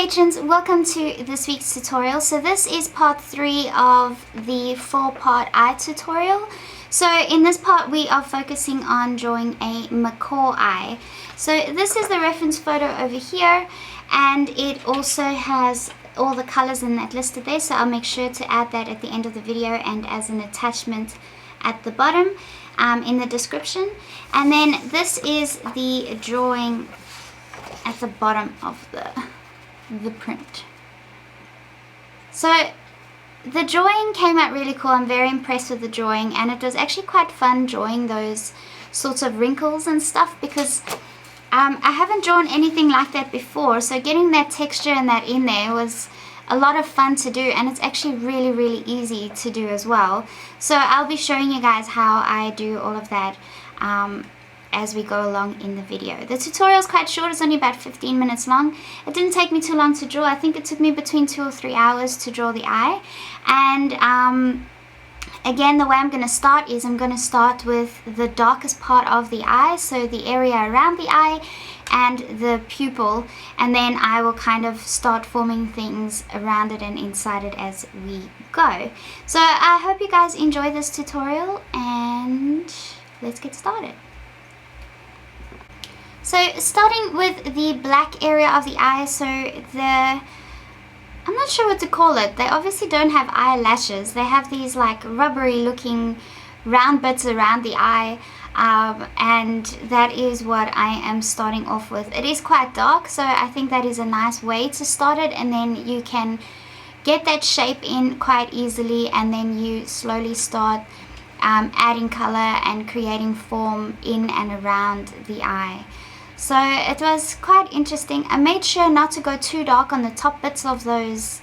patrons, welcome to this week's tutorial. So this is part 3 of the 4-part eye tutorial. So in this part we are focusing on drawing a macaw eye. So this is the reference photo over here, and it also has all the colors in that listed there, so I'll make sure to add that at the end of the video and as an attachment at the bottom in the description. And then this is the drawing at the bottom of the print. So the drawing came out really cool. I'm very impressed with the drawing, and it was actually quite fun drawing those sorts of wrinkles and stuff because I haven't drawn anything like that before, so getting that texture and that in there was a lot of fun to do, and it's actually really easy to do as well. So I'll be showing you guys how I do all of that as we go along in the video. The tutorial is quite short, it's only about 15 minutes long. It didn't take me too long to draw. I think it took me between 2 or 3 hours to draw the eye. And again, the way I'm going to start is I'm going to start with the darkest part of the eye, so the area around the eye and the pupil, and then I will kind of start forming things around it and inside it as we go. So I hope you guys enjoy this tutorial, and let's get started. So starting with the black area of the eye, so I'm not sure what to call it. They obviously don't have eyelashes. They have these like rubbery looking round bits around the eye, and that is what I am starting off with. It is quite dark, so I think that is a nice way to start it, and then you can get that shape in quite easily, and then you slowly start adding color and creating form in and around the eye. So it was quite interesting. I made sure not to go too dark on the top bits of those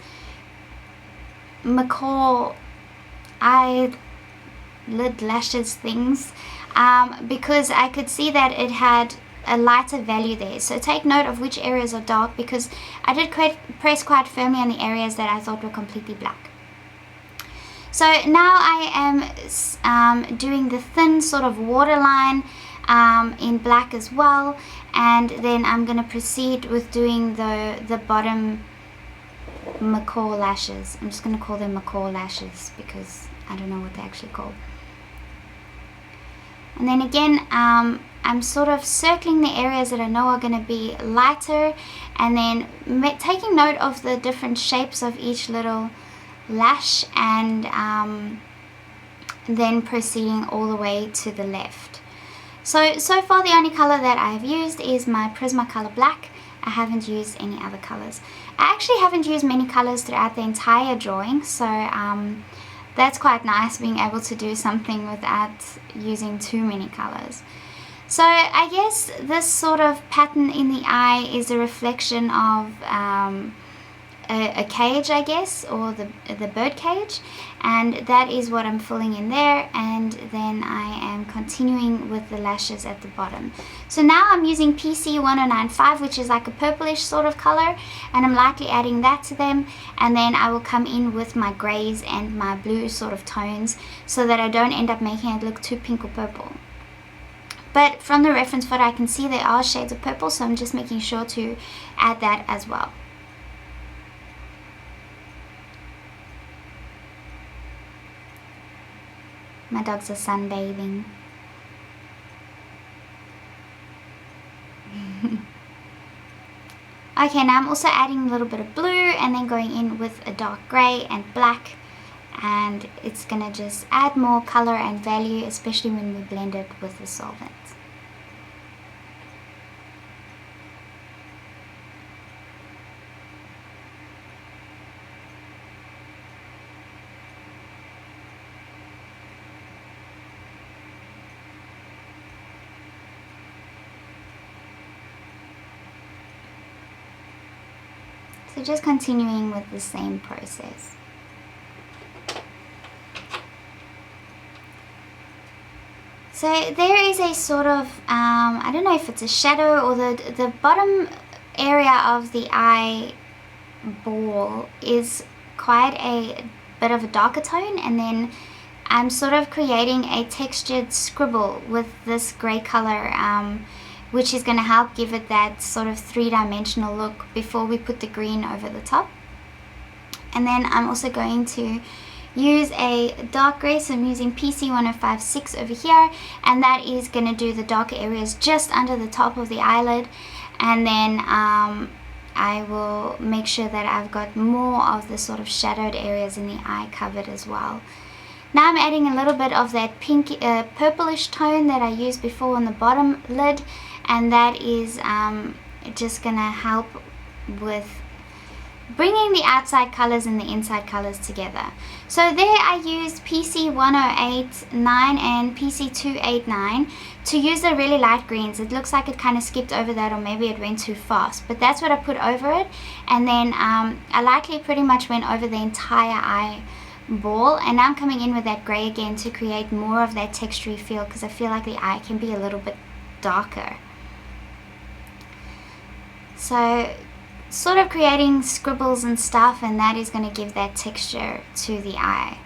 macaw eyelid lashes things, because I could see that it had a lighter value there. So take note of which areas are dark, because I did press quite firmly on the areas that I thought were completely black. So now I am doing the thin sort of waterline in black as well, and then I'm going to proceed with doing the bottom macaw lashes. I'm just going to call them macaw lashes because I don't know what they're actually called. And then again, I'm sort of circling the areas that I know are going to be lighter, and then taking note of the different shapes of each little lash, and then proceeding all the way to the left. So far the only color that I've used is my Prismacolor black. I haven't used any other colors. I actually haven't used many colors throughout the entire drawing, so that's quite nice, being able to do something without using too many colors. So I guess this sort of pattern in the eye is a reflection of a cage, I guess, or the bird cage, and that is what I'm filling in there, and then I am continuing with the lashes at the bottom. So now I'm using PC 1095, which is like a purplish sort of color, and I'm lightly adding that to them, and then I will come in with my grays and my blue sort of tones so that I don't end up making it look too pink or purple. But from the reference photo I can see there are shades of purple, so I'm just making sure to add that as well. My dogs are sunbathing. Okay, now I'm also adding a little bit of blue and then going in with a dark grey and black, and it's gonna just add more color and value, especially when we blend it with the solvent. So just continuing with the same process. So there is a sort of, I don't know if it's a shadow or the bottom area of the eye ball is quite a bit of a darker tone, and then I'm sort of creating a textured scribble with this grey color which is going to help give it that sort of three-dimensional look before we put the green over the top. And then I'm also going to use a dark gray, so I'm using PC 1056 over here, and that is going to do the darker areas just under the top of the eyelid. And then I will make sure that I've got more of the sort of shadowed areas in the eye covered as well. Now I'm adding a little bit of that pink, purplish tone that I used before on the bottom lid, and that is just going to help with bringing the outside colors and the inside colors together. So there I used PC 1089 and PC 289 to use the really light greens. It looks like it kind of skipped over that, or maybe it went too fast, but that's what I put over it. And then I lightly pretty much went over the entire eyeball, and now I'm coming in with that gray again to create more of that textury feel, because I feel like the eye can be a little bit darker. So sort of creating scribbles and stuff, and that is going to give that texture to the eye.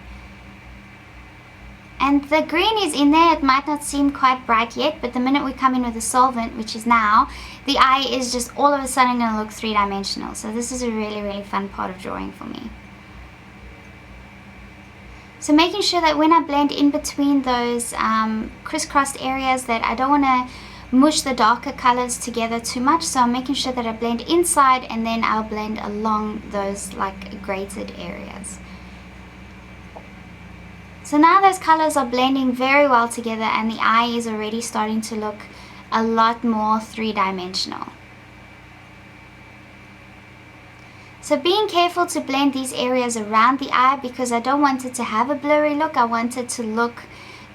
And the green is in there. It might not seem quite bright yet, but the minute we come in with the solvent, which is now, the eye is just all of a sudden going to look three-dimensional. So this is a really, really fun part of drawing for me. So making sure that when I blend in between those crisscrossed areas, that I don't want to mush the darker colors together too much, so I'm making sure that I blend inside, and then I'll blend along those like grated areas. So now those colors are blending very well together, and the eye is already starting to look a lot more three-dimensional. So being careful to blend these areas around the eye, because I don't want it to have a blurry look. I want it to look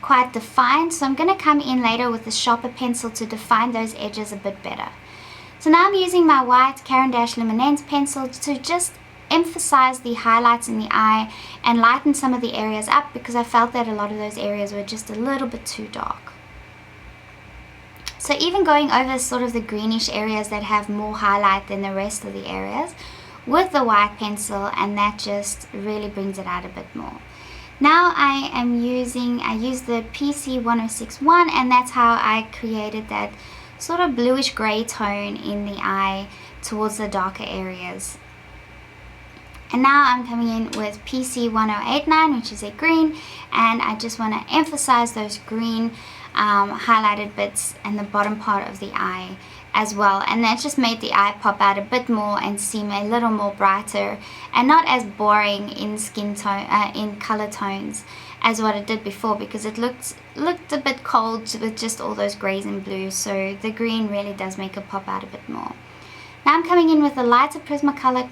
quite defined, so I'm going to come in later with a sharper pencil to define those edges a bit better. So now I'm using my white Caran d'Ache Luminance pencil to just emphasize the highlights in the eye and lighten some of the areas up, because I felt that a lot of those areas were just a little bit too dark. So even going over sort of the greenish areas that have more highlight than the rest of the areas with the white pencil, and that just really brings it out a bit more. Now I used the PC 1061, and that's how I created that sort of bluish gray tone in the eye towards the darker areas. And now I'm coming in with PC 1089, which is a green, and I just want to emphasize those green highlighted bits in the bottom part of the eye as well, and that just made the eye pop out a bit more and seem a little more brighter and not as boring in skin tone, in color tones as what it did before, because it looked a bit cold with just all those grays and blues. So the green really does make it pop out a bit more. Now I'm coming in with a lighter Prismacolor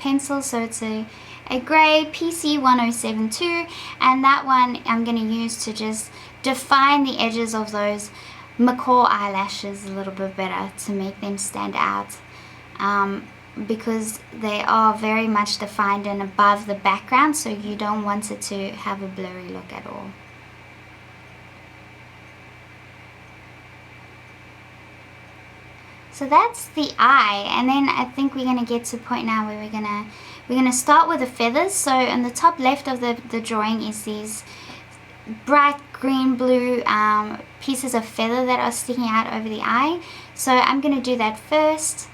pencil, so it's a gray PC 1072, and that one I'm going to use to just define the edges of those Macaw eyelashes a little bit better, to make them stand out, because they are very much defined and above the background, so you don't want it to have a blurry look at all. So that's the eye, and then I think we're going to get to a point now where we're gonna start with the feathers. So on the top left of the drawing is these bright green blue pieces of feather that are sticking out over the eye. So I'm going to do that first,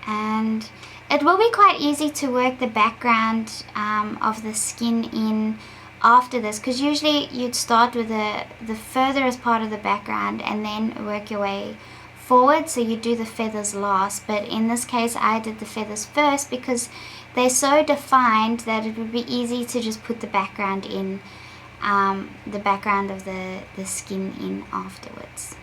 and it will be quite easy to work the background of the skin in after this, because usually you'd start with the furthest part of the background and then work your way forward, so you do the feathers last. But in this case I did the feathers first because they're so defined that it would be easy to just put the background in, the background of the skin in afterwards.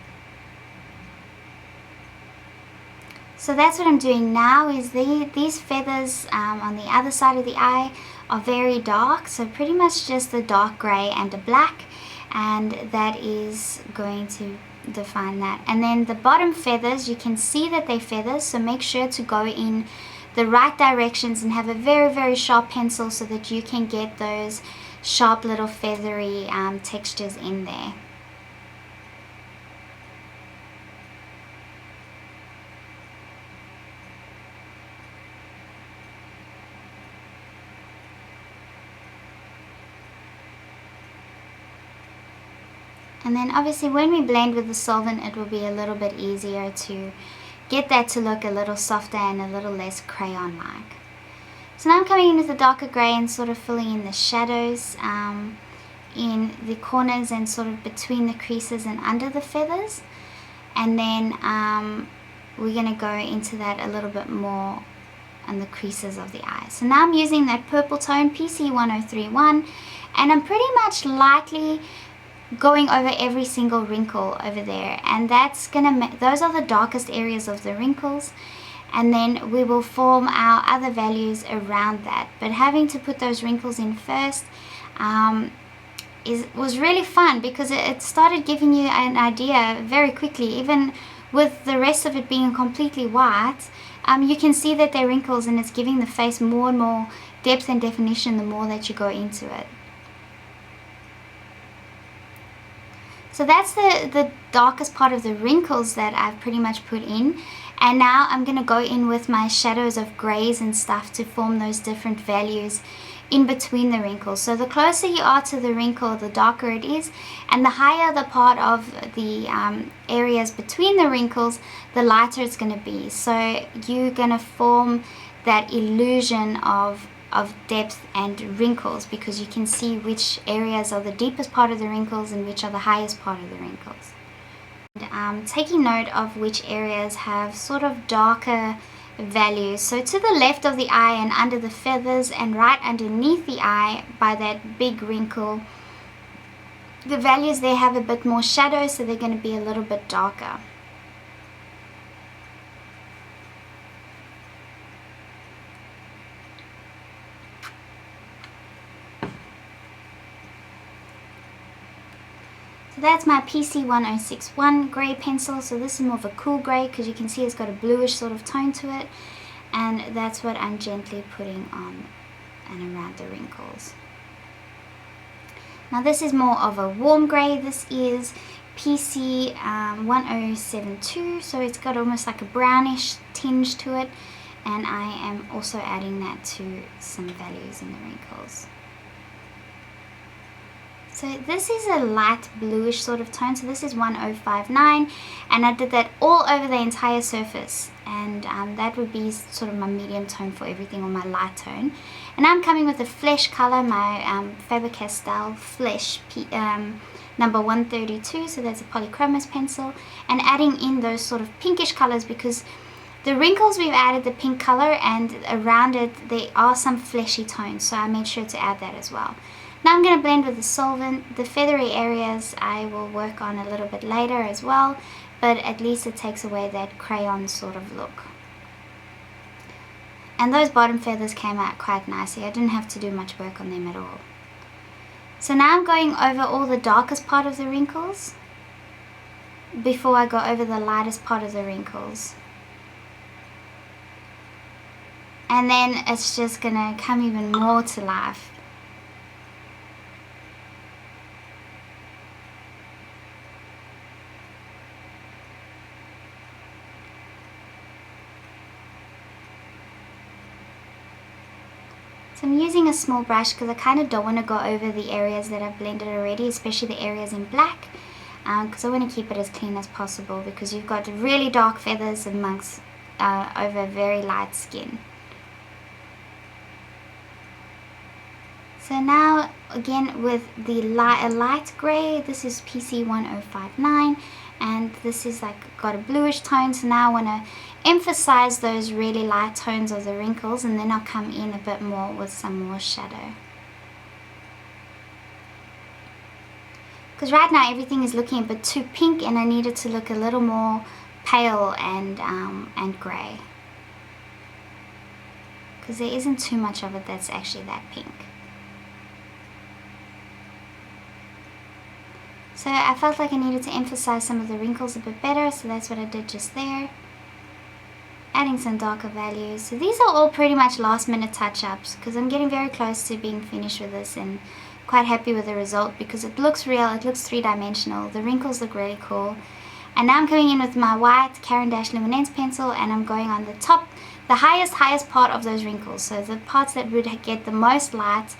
So that's what I'm doing now, is these feathers on the other side of the eye are very dark, so pretty much just a dark grey and a black, and that is going to define that. And then the bottom feathers, you can see that they're feathers, so make sure to go in the right directions and have a very, very sharp pencil so that you can get those sharp little feathery textures in there. And then obviously when we blend with the solvent, it will be a little bit easier to get that to look a little softer and a little less crayon-like. So now I'm coming in with the darker grey and sort of filling in the shadows in the corners and sort of between the creases and under the feathers. And then we're going to go into that a little bit more on the creases of the eye. So now I'm using that purple tone, PC1031, and I'm pretty much lightly going over every single wrinkle over there, and that's gonna those are the darkest areas of the wrinkles, and then we will form our other values around that. But having to put those wrinkles in first was really fun, because it started giving you an idea very quickly. Even with the rest of it being completely white, you can see that they're wrinkles, and it's giving the face more and more depth and definition the more that you go into it. So that's the darkest part of the wrinkles that I've pretty much put in. And now I'm going to go in with my shadows of grays and stuff to form those different values in between the wrinkles. So the closer you are to the wrinkle, the darker it is. And the higher the part of the areas between the wrinkles, the lighter it's going to be. So you're going to form that illusion of depth and wrinkles, because you can see which areas are the deepest part of the wrinkles and which are the highest part of the wrinkles. And, taking note of which areas have sort of darker values. So to the left of the eye and under the feathers and right underneath the eye by that big wrinkle, the values there have a bit more shadow, so they're going to be a little bit darker. So that's my PC1061 grey pencil. So this is more of a cool grey, because you can see it's got a bluish sort of tone to it, and that's what I'm gently putting on and around the wrinkles. Now this is more of a warm grey. This is PC1072, so it's got almost like a brownish tinge to it, and I am also adding that to some values in the wrinkles. So this is a light bluish sort of tone, so this is 1059, and I did that all over the entire surface, and that would be sort of my medium tone for everything, or my light tone. And now I'm coming with the Flesh color, my Faber-Castell Flesh number 132, so that's a polychromos pencil, and adding in those sort of pinkish colors, because the wrinkles we've added the pink color, and around it there are some fleshy tones, so I made sure to add that as well. Now I'm going to blend with the solvent. The feathery areas I will work on a little bit later as well, but at least it takes away that crayon sort of look. And those bottom feathers came out quite nicely. I didn't have to do much work on them at all. So now I'm going over all the darkest part of the wrinkles before I go over the lightest part of the wrinkles. And then it's just going to come even more to life. So I'm using a small brush because I kind of don't want to go over the areas that I've blended already, especially the areas in black, because I want to keep it as clean as possible, because you've got really dark feathers amongst over very light skin. So now again with the light grey, this is PC1059, and this is like got a bluish tone, so now I want to emphasize those really light tones of the wrinkles, and then I'll come in a bit more with some more shadow. Because right now everything is looking a bit too pink, and I need it to look a little more pale and grey. Because there isn't too much of it that's actually that pink. So I felt like I needed to emphasize some of the wrinkles a bit better, so that's what I did just there. Adding some darker values. So these are all pretty much last minute touch-ups, because I'm getting very close to being finished with this and quite happy with the result, because it looks real, it looks three-dimensional, the wrinkles look really cool. And now I'm coming in with my white Caran d'Ache Luminance pencil, and I'm going on the top, the highest part of those wrinkles, so the parts that would get the most light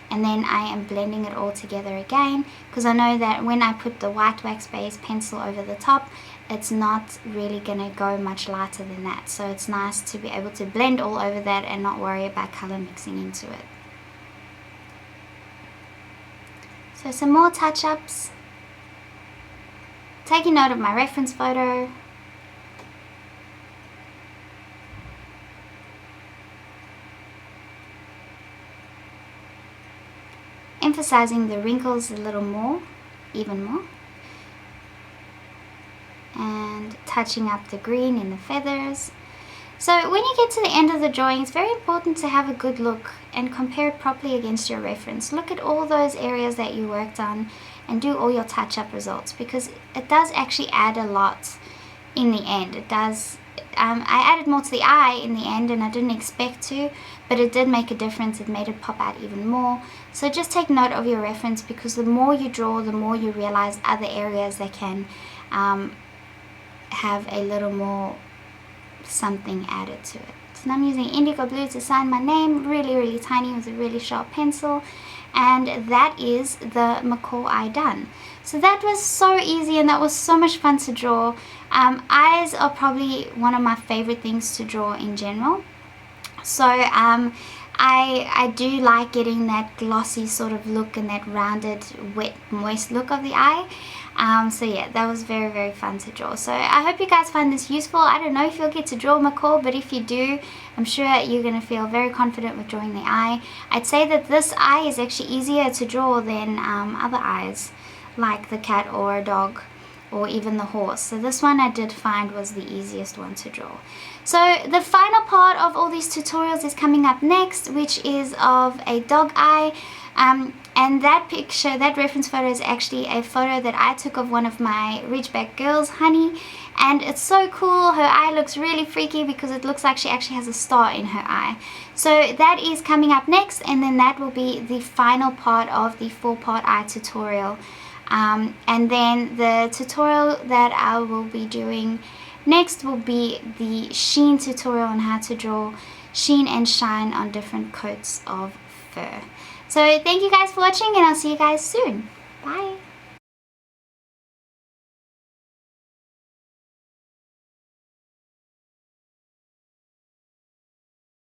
and then I am blending it all together again, because I know that when I put the white wax base pencil over the top, it's not really going to go much lighter than that. So it's nice to be able to blend all over that and not worry about color mixing into it. So some more touch-ups. Taking note of my reference photo. Emphasizing the wrinkles a little more, even more. And touching up the green in the feathers. So when you get to the end of the drawing, it's very important to have a good look and compare it properly against your reference. Look at all those areas that you worked on and do all your touch-up results, because it does actually add a lot in the end. It does. I added more to the eye in the end, and I didn't expect to, but it did make a difference. It made it pop out even more. So just take note of your reference, because the more you draw, the more you realize other areas that can have a little more something added to it. So I'm using indigo blue to sign my name, really tiny with a really sharp pencil, and that is the macaw eye done. So that was so easy, and that was so much fun to draw. Eyes are probably one of my favorite things to draw in general. So I do like getting that glossy sort of look and that rounded, wet, moist look of the eye. So yeah, that was very fun to draw. So I hope you guys find this useful. I don't know if you'll get to draw macaw, but if you do, I'm sure you're going to feel very confident with drawing the eye. I'd say that this eye is actually easier to draw than other eyes, like the cat or a dog or even the horse. So this one I did find was the easiest one to draw. So the final part of all these tutorials is coming up next, which is of a dog eye. And that picture, that reference photo, is actually a photo that I took of one of my Ridgeback girls, Honey, and it's so cool. Her eye looks really freaky because it looks like she actually has a star in her eye. So that is coming up next, and then that will be the final part of the 4-part eye tutorial. And then the tutorial that I will be doing next will be the sheen tutorial on how to draw sheen and shine on different coats of fur. So thank you guys for watching, and I'll see you guys soon. Bye.